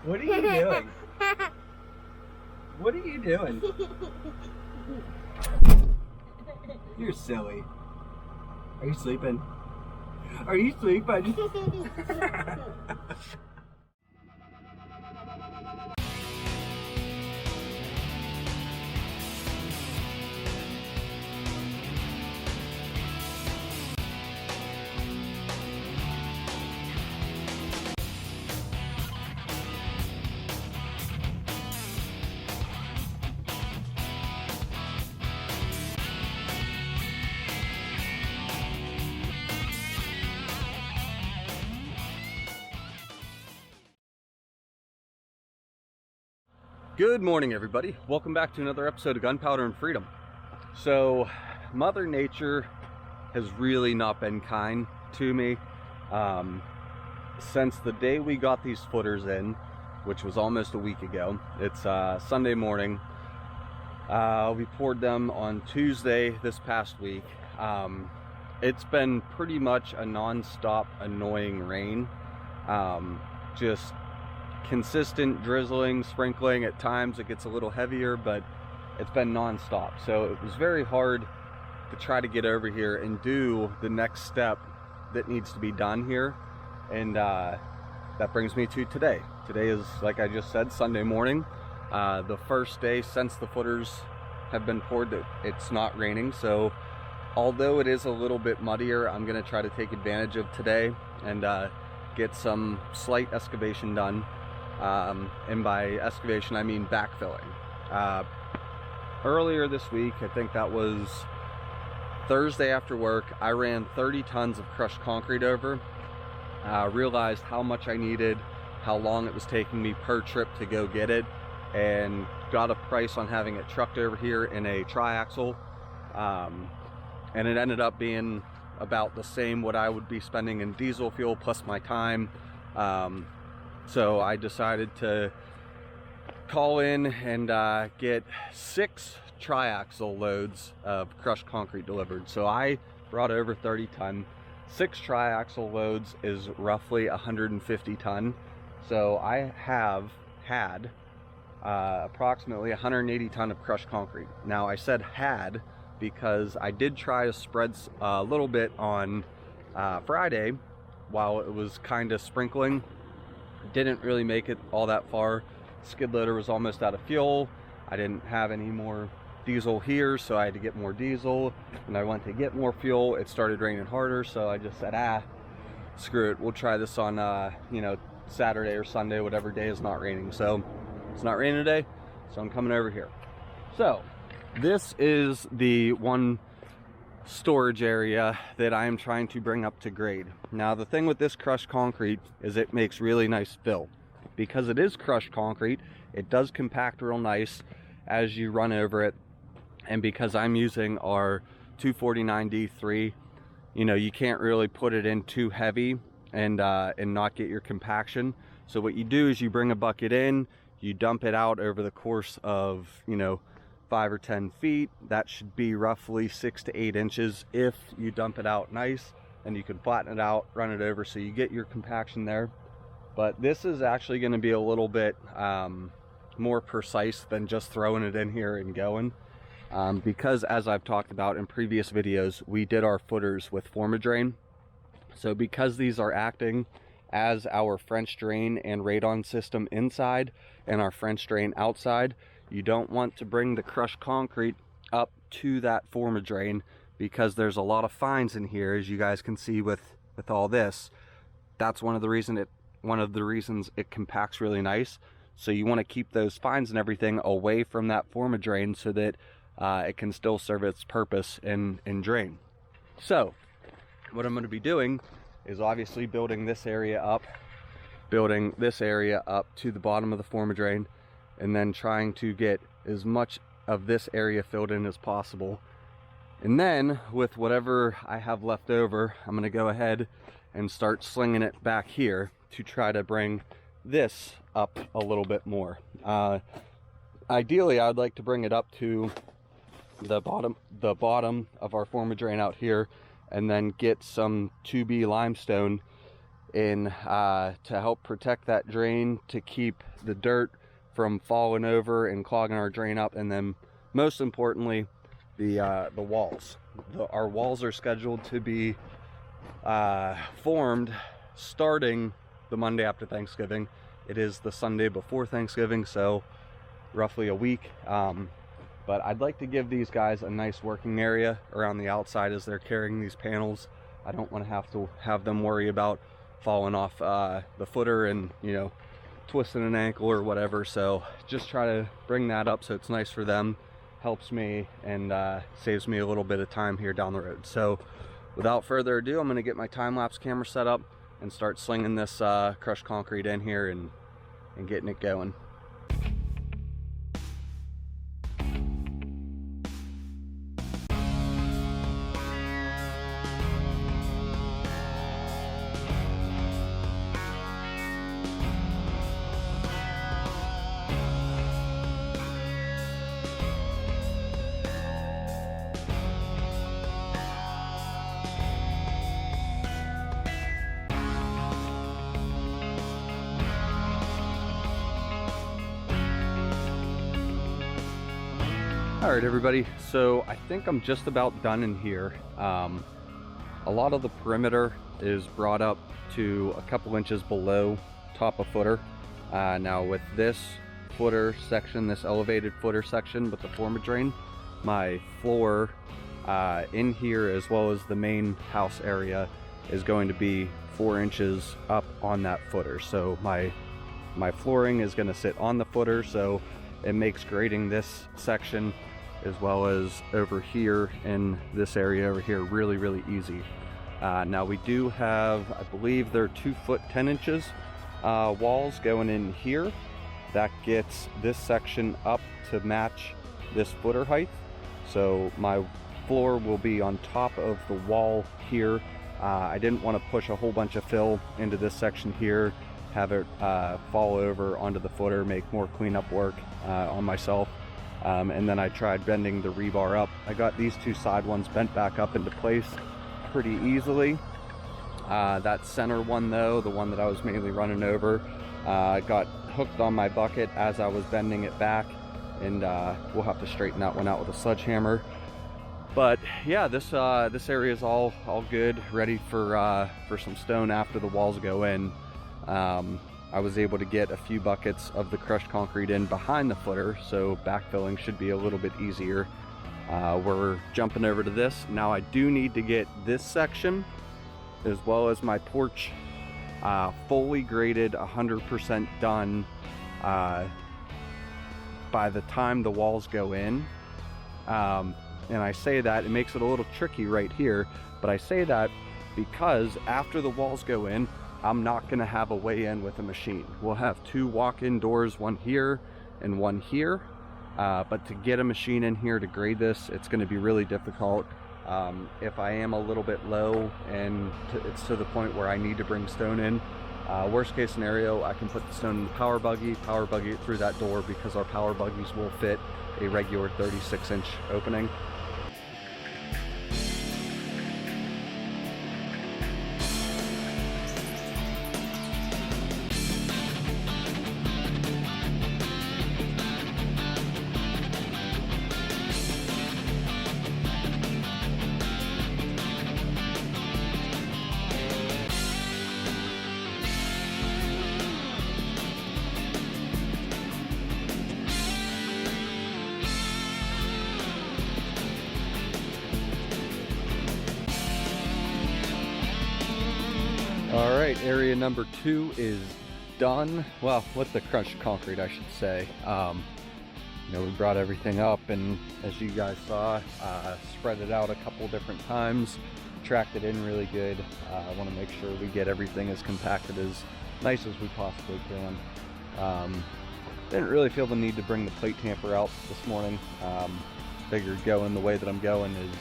What are you doing? What are you doing? You're silly. Are you sleeping? Are you sleeping? Good morning, everybody. Welcome back to another episode of Gunpowder and Freedom. So, Mother Nature has really not been kind to me since the day we got these footers in, which was almost a week ago. It's Sunday morning. We poured them on Tuesday this past week. It's been pretty much a non-stop annoying rain. Just consistent drizzling, sprinkling. At times it gets a little heavier, but it's been non-stop. So it was very hard to try to get over here and do the next step that needs to be done here. And that brings me to today. Today is, like I just said, Sunday morning. The first day since the footers have been poured that it's not raining. So although it is a little bit muddier, I'm going to try to take advantage of today and get some slight excavation done. And by excavation I mean backfilling. Earlier this week, I think that was Thursday after work, I ran 30 tons of crushed concrete over. Realized how much I needed, how long it was taking me per trip to go get it, and got a price on having it trucked over here in a triaxle. And it ended up being about the same what I would be spending in diesel fuel plus my time. So I decided to call in and get 6 triaxle loads of crushed concrete delivered. So I brought over 30 ton. 6 triaxle loads is roughly 150 ton. So I have had approximately 180 ton of crushed concrete. Now I said had because I did try to spread a little bit on Friday while it was kind of sprinkling. Didn't really make it all that far. Skid loader was almost out of fuel. I didn't have any more diesel here, so I had to get more diesel. And I went to get more fuel. It started raining harder, so I just said, screw it. We'll try this on, you know, Saturday or Sunday, whatever day is not raining. So it's not raining today, so I'm coming over here. So this is the one storage area that I am trying to bring up to grade. Now the thing with this crushed concrete is it makes really nice fill. Because it is crushed concrete, it does compact real nice as you run over it. And because I'm using our 249D3, you know, you can't really put it in too heavy and not get your compaction. So what you do is you bring a bucket in, you dump it out over the course of, you know, 5 or 10 feet. That should be roughly 6 to 8 inches if you dump it out nice, and you can flatten it out, run it over so you get your compaction there. But this is actually going to be a little bit more precise than just throwing it in here and going, because as I've talked about in previous videos, we did our footers with Formadrain. So because these are acting as our French drain and radon system inside and our French drain outside, you don't want to bring the crushed concrete up to that Formadrain because there's a lot of fines in here, as you guys can see with all this. That's one of the reasons it compacts really nice. So you want to keep those fines and everything away from that Formadrain so that it can still serve its purpose and drain. So what I'm going to be doing is obviously building this area up to the bottom of the Formadrain, and then trying to get as much of this area filled in as possible. And then with whatever I have left over, I'm going to go ahead and start slinging it back here to try to bring this up a little bit more. Ideally, I'd like to bring it up to the bottom of our Formadrain out here, and then get some 2B limestone in to help protect that drain, to keep the dirt from falling over and clogging our drain up. And then most importantly, the walls. Our walls are scheduled to be formed starting the Monday after Thanksgiving. It is the Sunday before Thanksgiving, so roughly a week. But I'd like to give these guys a nice working area around the outside as they're carrying these panels. I don't want to have them worry about falling off the footer and, you know, twisting an ankle or whatever. So just try to bring that up so it's nice for them, helps me, and saves me a little bit of time here down the road. So without further ado, I'm going to get my time-lapse camera set up and start slinging this crushed concrete in here and getting it going. All right, everybody, so I think I'm just about done in here. A lot of the perimeter is brought up to a couple inches below top of footer. Now with this footer section, this elevated footer section with the former drain, my floor in here as well as the main house area is going to be 4 inches up on that footer. So my flooring is going to sit on the footer, so it makes grading this section as well as over here in this area over here really easy. Now we do have, I believe they're 2 foot 10 inches walls going in here. That gets this section up to match this footer height. So my floor will be on top of the wall here. I didn't want to push a whole bunch of fill into this section here, have it fall over onto the footer, make more cleanup work on myself. And then I tried bending the rebar up. I got these 2 side ones bent back up into place pretty easily. That center one though, the one that I was mainly running over, got hooked on my bucket as I was bending it back, and we'll have to straighten that one out with a sledgehammer. But yeah, this area is all good, ready for some stone after the walls go in. I was able to get a few buckets of the crushed concrete in behind the footer, so backfilling should be a little bit easier. We're jumping over to this. Now I do need to get this section as well as my porch fully graded, 100% done by the time the walls go in. And I say that, it makes it a little tricky right here, but I say that because after the walls go in, I'm not going to have a way in with a machine. We'll have 2 walk-in doors, one here and one here. But to get a machine in here to grade this, it's going to be really difficult. If I am a little bit low and it's to the point where I need to bring stone in, worst case scenario, I can put the stone in the power buggy it through that door, because our power buggies will fit a regular 36-inch opening. All right, area number 2 is done. Well, with the crushed concrete, I should say. You know, we brought everything up, and as you guys saw, spread it out a couple different times, tracked it in really good. I want to make sure we get everything as compacted, as nice as we possibly can. Didn't really feel the need to bring the plate tamper out this morning. Figured going the way that I'm going is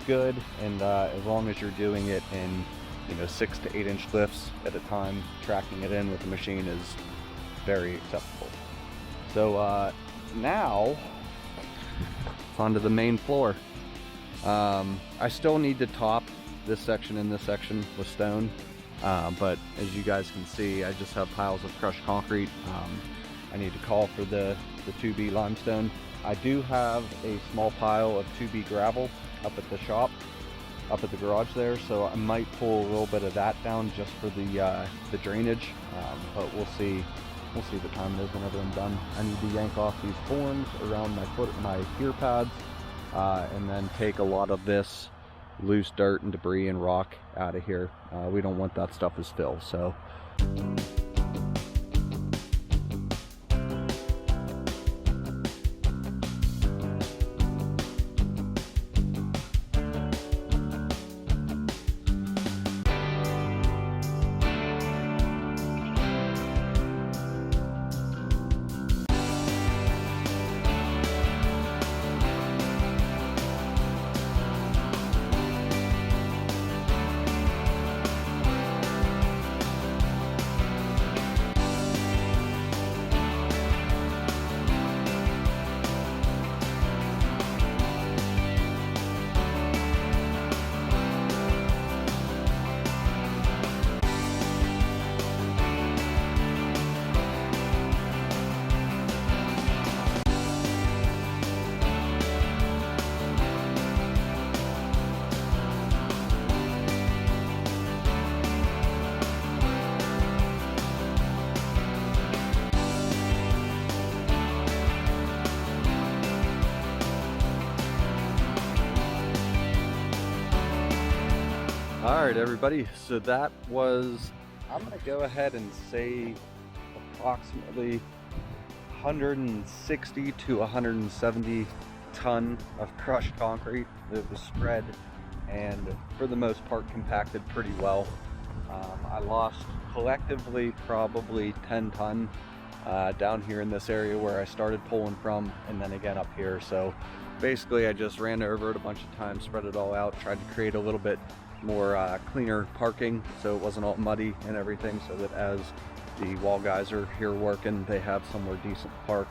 good, and as long as you're doing it in 6 to 8 inch lifts at a time, tracking it in with the machine is very acceptable. So now it's onto the main floor. I still need to top this section and this section with stone. But as you guys can see, I just have piles of crushed concrete. I need to call for the 2B limestone. I do have a small pile of 2B gravel up at the shop, up at the garage there, so I might pull a little bit of that down just for the drainage, but we'll see what time it is whenever I'm done. I need to yank off these forms around my gear pads, and then take a lot of this loose dirt and debris and rock out of here. We don't want that stuff as fill, so. All right, everybody, so that was, I'm gonna go ahead and say approximately 160 to 170 ton of crushed concrete that was spread and for the most part compacted pretty well. I lost collectively probably 10 ton down here in this area where I started pulling from, and then again up here. So basically I just ran over it a bunch of times, spread it all out, tried to create a little bit more cleaner parking so it wasn't all muddy and everything, so that as the wall guys are here working, they have somewhere decent to park.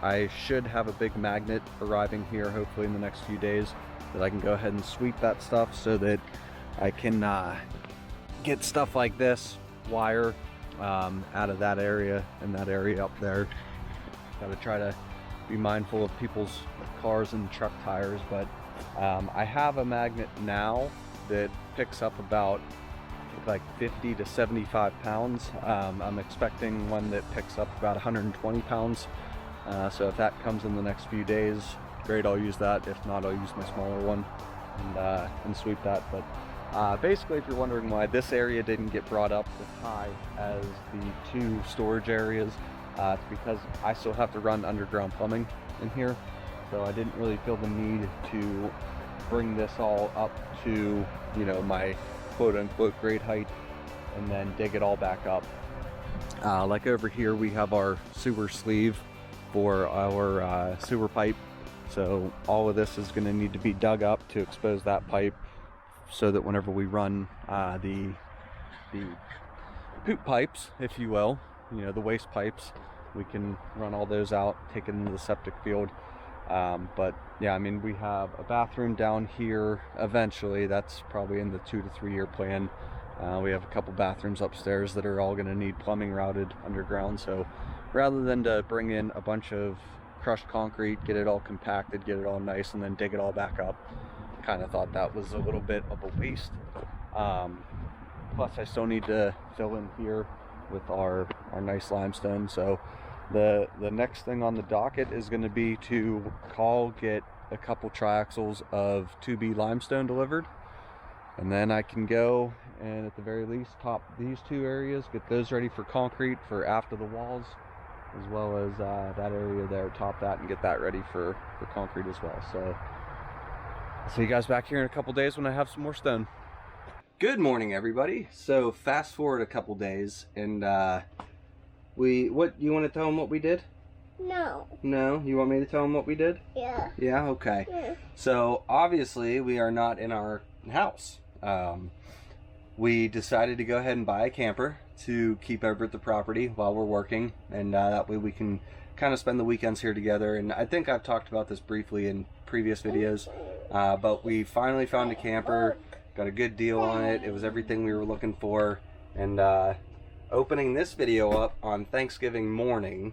I should have a big magnet arriving here hopefully in the next few days that I can go ahead and sweep that stuff so that I can get stuff like this wire out of that area and that area up there. Got to try to be mindful of people's cars and truck tires, but I have a magnet now that picks up about, I think, like 50 to 75 pounds. I'm expecting one that picks up about 120 pounds. So if that comes in the next few days, great, I'll use that. If not, I'll use my smaller one and sweep that. But basically, if you're wondering why this area didn't get brought up as high as the two storage areas, it's because I still have to run underground plumbing in here. So I didn't really feel the need to bring this all up to, you know, my quote-unquote grade height and then dig it all back up. Like over here, we have our sewer sleeve for our sewer pipe. So all of this is going to need to be dug up to expose that pipe so that whenever we run the poop pipes, if you will, you know, the waste pipes, we can run all those out, take it into the septic field. But yeah, I mean, we have a bathroom down here eventually. That's probably in the 2 to 3 year plan. We have a couple bathrooms upstairs that are all going to need plumbing routed underground. So rather than to bring in a bunch of crushed concrete, get it all compacted, get it all nice, and then dig it all back up, kind of thought that was a little bit of a waste. Plus I still need to fill in here with our nice limestone. So the next thing on the docket is going to be to get a couple triaxles of 2B limestone delivered, and then I can go and at the very least top these two areas, get those ready for concrete for after the walls, as well as that area there, top that and get that ready for concrete as well. So I'll see you guys back here in a couple days when I have some more stone. Good morning, everybody. So fast forward a couple days, and what, you want to tell them what we did? No. No? You want me to tell them what we did? Yeah. Yeah? Okay. Yeah. So obviously we are not in our house. We decided to go ahead and buy a camper to keep over at the property while we're working, and that way we can kind of spend the weekends here together. And I think I've talked about this briefly in previous videos, but we finally found a camper Got a good deal on it. It was everything we were looking for. And opening this video up on Thanksgiving morning.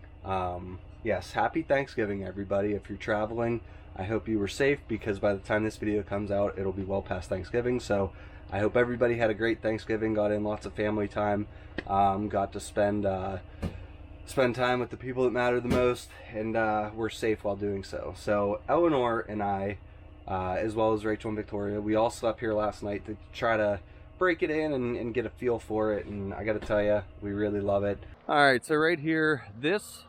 Yes, happy Thanksgiving, everybody. If you're traveling, I hope you were safe, because by the time this video comes out, it'll be well past Thanksgiving. So I hope everybody had a great Thanksgiving, got in lots of family time, got to spend time with the people that matter the most, and we're safe while doing so. So Eleanor and I, as well as Rachel and Victoria, we all slept here last night to try to break it in and get a feel for it, and I gotta tell you, we really love it. All right, so right here, this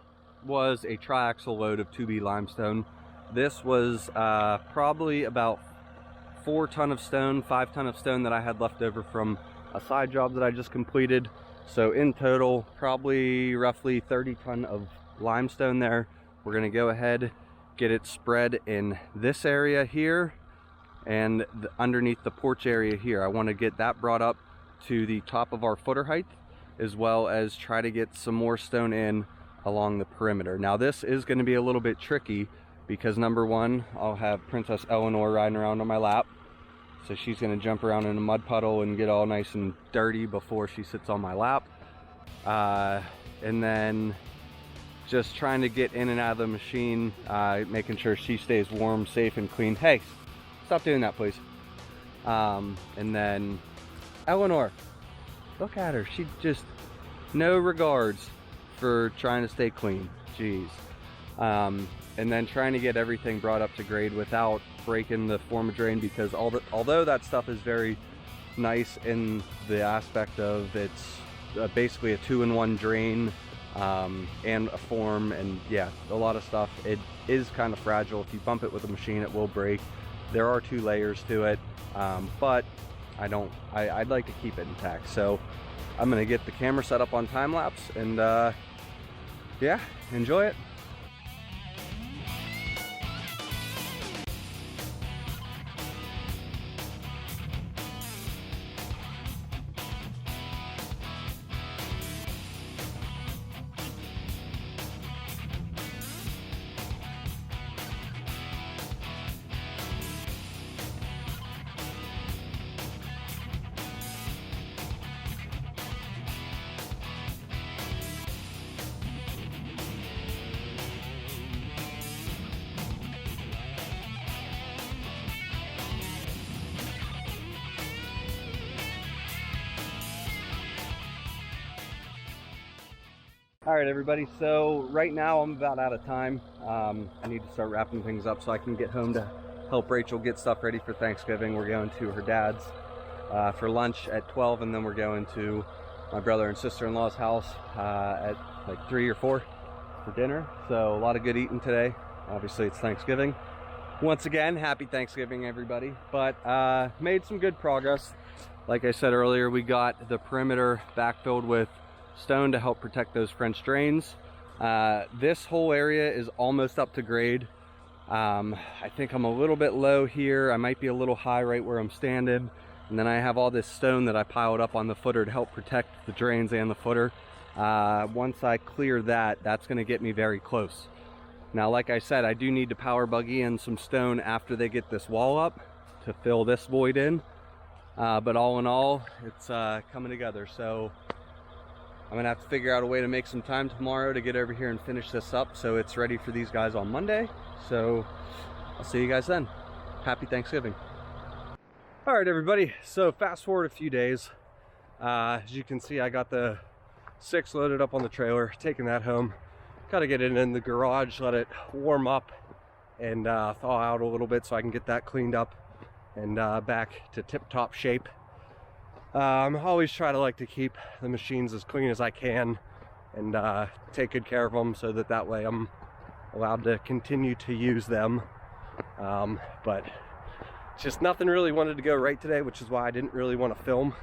was a triaxle load of 2B limestone. This was probably about 4 ton of stone, 5 ton of stone that I had left over from a side job that I just completed. So in total, probably roughly 30 ton of limestone there. We're gonna go ahead, get it spread in this area here and underneath the porch area here. I want to get that brought up to the top of our footer height, as well as try to get some more stone in along the perimeter. Now this is going to be a little bit tricky because, number one, I'll have Princess Eleanor riding around on my lap, so she's going to jump around in a mud puddle and get all nice and dirty before she sits on my lap. And then just trying to get in and out of the machine, making sure she stays warm, safe, and clean. Hey, stop doing that, please. And then Eleanor, look at her. She just, no regards for trying to stay clean. Jeez. And then trying to get everything brought up to grade without breaking the form of drain, because although that stuff is very nice in the aspect of it's basically a 2-in-1 drain, and a form, and yeah, a lot of stuff, it is kind of fragile. If you bump it with a machine, it will break. There are 2 layers to it, but I'd like to keep it intact. So I'm gonna get the camera set up on time lapse and yeah, enjoy it. All right, everybody, so right now I'm about out of time. I need to start wrapping things up so I can get home to help Rachel get stuff ready for Thanksgiving. We're going to her dad's for lunch at 12, and then we're going to my brother and sister-in-law's house at like 3 or 4 for dinner. So a lot of good eating today. Obviously it's Thanksgiving. Once again, happy Thanksgiving, everybody. But made some good progress. Like I said earlier, we got the perimeter backfilled with stone to help protect those French drains. This whole area is almost up to grade. I think I'm a little bit low here. I might be a little high right where I'm standing. And then I have all this stone that I piled up on the footer to help protect the drains and the footer. Once I clear that, that's going to get me very close. Now, like I said, I do need to power buggy in some stone after they get this wall up to fill this void in. But all in all, it's coming together. So I'm gonna have to figure out a way to make some time tomorrow to get over here and finish this up so it's ready for these guys on Monday. So I'll see you guys then. Happy Thanksgiving. All right, everybody, so fast forward a few days. As you can see, I got the 6 loaded up on the trailer, taking that home. Got to get it in the garage, let it warm up and thaw out a little bit so I can get that cleaned up and back to tip-top shape. I always try to like to keep the machines as clean as I can and take good care of them so that way I'm allowed to continue to use them. But just nothing really wanted to go right today, which is why I didn't really want to film.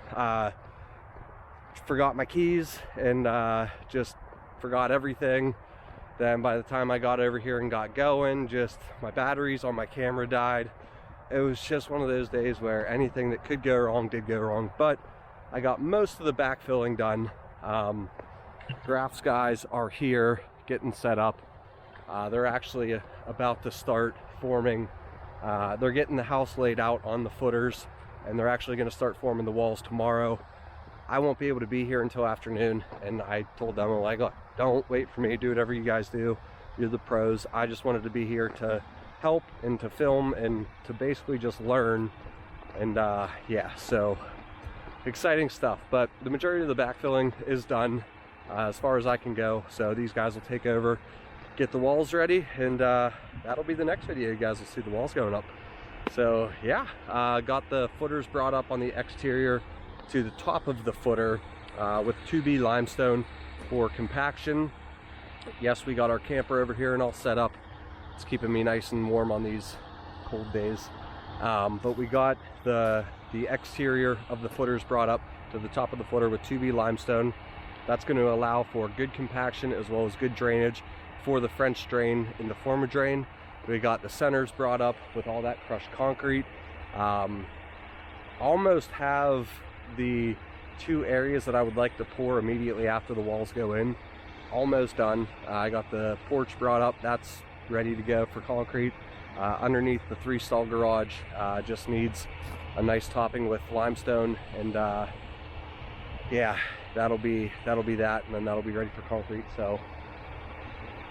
Forgot my keys and just forgot everything. Then by the time I got over here and got going, just my batteries on my camera died. It was just one of those days where anything that could go wrong did go wrong, but I got most of the backfilling done. Drafts guys are here getting set up. They're actually about to start forming. They're getting the house laid out on the footers and they're actually going to start forming the walls tomorrow. I won't be able to be here until afternoon, and I told them, I'm like, look, don't wait for me, do whatever you guys do, you're the pros. I just wanted to be here to help and to film and to basically just learn. And yeah, so exciting stuff. But the majority of the backfilling is done as far as I can go, so these guys will take over, get the walls ready, and that'll be the next video. You guys will see the walls going up. So yeah, got the footers brought up on the exterior to the top of the footer with 2B limestone for compaction. Yes, we got our camper over here and all set up. It's keeping me nice and warm on these cold days. But we got the exterior of the footers brought up to the top of the footer with 2B limestone. That's going to allow for good compaction as well as good drainage for the French drain in the former drain. We got the centers brought up with all that crushed concrete. Almost have the 2 areas that I would like to pour immediately after the walls go in almost done. I got the porch brought up, that's ready to go for concrete. Underneath the 3-stall garage just needs a nice topping with limestone, and yeah, that'll be that, and then that'll be ready for concrete. So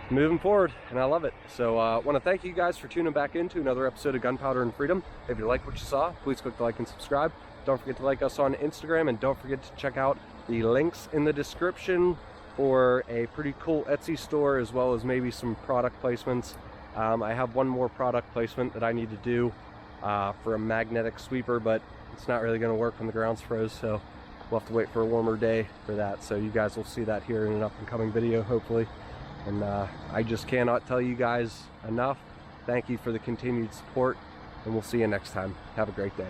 moving forward, and I love it. So I want to thank you guys for tuning back into another episode of Gunpowder and Freedom. If you like what you saw, please click the like and subscribe. Don't forget to like us on Instagram, and don't forget to check out the links in the description for a pretty cool Etsy store, as well as maybe some product placements. I have one more product placement that I need to do for a magnetic sweeper, but it's not really going to work when the ground's froze, so we'll have to wait for a warmer day for that. So you guys will see that here in an up and coming video, hopefully. And I just cannot tell you guys enough. Thank you for the continued support, and we'll see you next time. Have a great day.